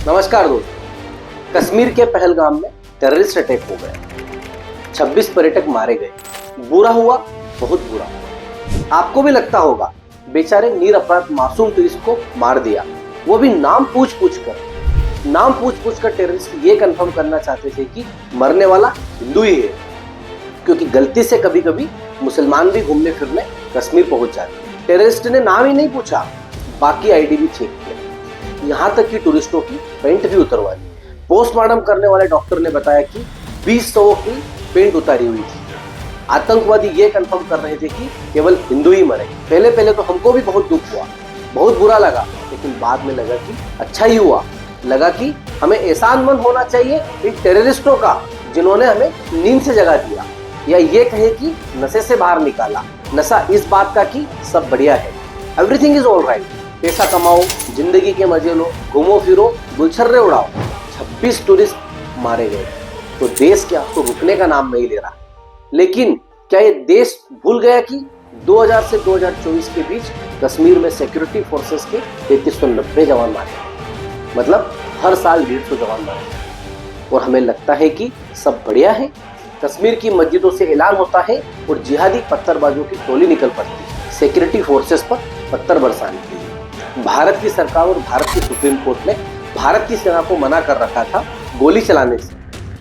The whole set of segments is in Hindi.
नमस्कार दोस्तों। कश्मीर के पहलगाम में टेररिस्ट अटैक हो गया, 26 पर्यटक मारे गए। बुरा हुआ, बहुत बुरा हुआ। आपको भी लगता होगा बेचारे निरपराध मासूम टूरिस्ट को मार दिया, वो भी नाम पूछ पूछ कर टेररिस्ट ये कंफर्म करना चाहते थे कि मरने वाला हिंदू ही है, क्योंकि गलती से कभी कभी मुसलमान भी घूमने फिरने कश्मीर पहुंच जाते हैं। टेररिस्ट ने नाम ही नहीं पूछा, बाकी आईडी भी चेक किया, यहाँ तक कि टूरिस्टों की पेंट भी उतरवा दी। पोस्टमार्टम करने वाले डॉक्टर ने बताया कि 20 शवों की पेंट उतारी हुई थी। आतंकवादी ये कंफर्म कर रहे थे कि केवल हिंदू ही मरे। पहले तो हमको भी बहुत दुख हुआ, बहुत बुरा लगा, लेकिन बाद में लगा कि अच्छा ही हुआ। लगा कि हमें एहसानमंद होना चाहिए इन टेररिस्टों का जिन्होंने हमें नींद से जगा दिया, या ये कहे कि नशे से बाहर निकाला। नशा इस बात का कि सब बढ़िया है, एवरीथिंग इज ऑल राइट, पैसा कमाओ, जिंदगी के मजे लो, घूमो फिरो, गुलछर्रे उड़ाओ। 26 टूरिस्ट मारे गए तो देश क्या तो रुकने का नाम नहीं ले रहा। लेकिन क्या ये देश भूल गया कि 2000 से 2024 के बीच कश्मीर में सिक्योरिटी फोर्सेस के 3390 जवान मारे, मतलब हर साल 150 जवान मारे। और हमें लगता है कि सब बढ़िया है। कश्मीर की मस्जिदों से ऐलान होता है और जिहादी पत्थरबाजों की टोली निकल पड़ती है सिक्योरिटी फोर्सेस पर पत्थर बरसाने के लिए। भारत की सरकार और भारत की सुप्रीम कोर्ट ने भारत की सेना को मना कर रखा था गोली चलाने से,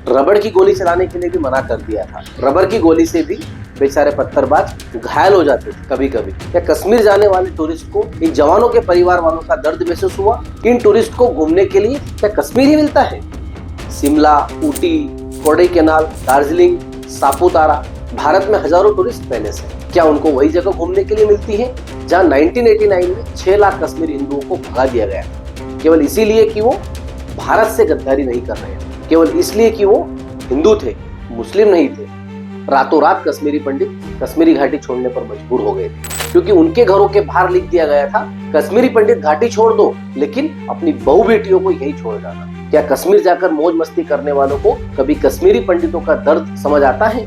रबड़ की गोली चलाने के लिए भी मना कर दिया था। रबड़ की गोली से भी बेचारे पत्थरबाज घायल हो जाते थे कभी कभी। क्या कश्मीर जाने वाले टूरिस्ट को इन जवानों के परिवार वालों का दर्द महसूस हुआ? इन टूरिस्ट को घूमने के लिए क्या कश्मीर ही मिलता है? शिमला, ऊटी, कोडाईकनाल, दार्जिलिंग, सापुतारा, भारत में हजारों टूरिस्ट पहले से। क्या उनको वही जगह घूमने के लिए मिलती है जहां 1989 में 6 लाख कश्मीरी हिंदुओं को भगा दिया गया, केवल इसीलिए कि वो भारत से गद्दारी नहीं कर रहे, केवल इसलिए कि वो हिंदू थे, मुस्लिम नहीं थे। रातों रात कश्मीरी पंडित कश्मीरी घाटी छोड़ने पर मजबूर हो गए थे, क्योंकि उनके घरों के बाहर लिख दिया गया था, कश्मीरी पंडित घाटी छोड़ दो, लेकिन अपनी बहू बेटियों को यही छोड़ जाना। क्या कश्मीर जाकर मौज मस्ती करने वालों को कभी कश्मीरी पंडितों का दर्द समझ आता है,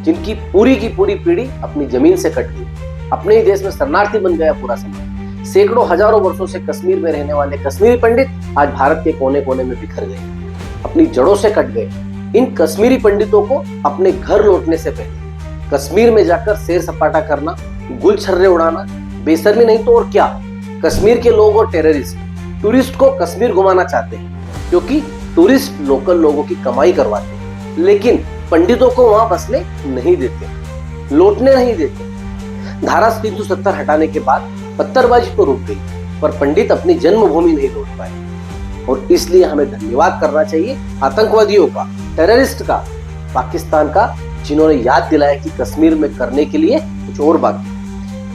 जिनकी पूरी की पूरी पीढ़ी अपनी जमीन से कट गई, अपने ही देश में शरणार्थी बन गया पूरा समाज। सैकड़ों हजारों वर्षों से कश्मीर में रहने वाले कश्मीरी पंडित आज भारत के कोने कोने में बिखर गए, अपनी जड़ों से कट गए। इन कश्मीरी पंडितों को अपने घर लौटने से पहले कश्मीर में जाकर सैर सपाटा करना, गुलछर्रे उड़ाना बेशर्मी नहीं तो और क्या। कश्मीर के लोग और टेररिस्ट टूरिस्ट को कश्मीर घुमाना चाहते हैं, क्योंकि टूरिस्ट लोकल लोगों की कमाई करवाते हैं, लेकिन पंडितों को वहां बसने नहीं देते, लौटने नहीं देते। धारा 370 हटाने के बाद पत्थरबाजी तो रुक गई, पर पंडित अपनी जन्मभूमि नहीं लौट पाए। और इसलिए हमें धन्यवाद करना चाहिए आतंकवादियों का, टेररिस्ट का, पाकिस्तान का, जिन्होंने याद दिलाया कि कश्मीर में करने के लिए कुछ और बाकी।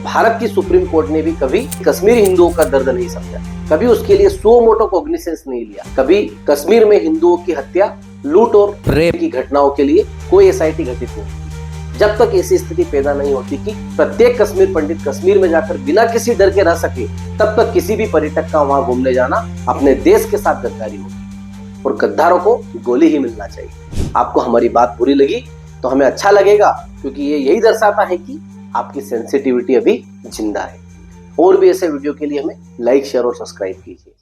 भारत की सुप्रीम कोर्ट ने भी कभी कश्मीरी हिंदुओं का दर्द नहीं समझा, कभी उसके लिए सो मोटो कॉग्निसेंस नहीं लिया, कभी कश्मीर में हिंदुओं की हत्या, लूट और रेप की घटनाओं के लिए कोई एसआईटी गठित नहीं की। जब तक ऐसी स्थिति पैदा नहीं होती कि प्रत्येक कश्मीर पंडित कश्मीर में जाकर बिना किसी डर के रह सके, तब तक किसी भी पर्यटक का वहां घूमने जाना अपने देश के साथ गद्दारी होगी, और गद्दारों को गोली ही मिलना चाहिए। आपको हमारी बात बुरी लगी तो हमें अच्छा लगेगा, क्योंकि ये यही दर्शाता है कि आपकी सेंसिटिविटी अभी जिंदा है। और भी ऐसे वीडियो के लिए हमें लाइक, शेयर और सब्सक्राइब कीजिए।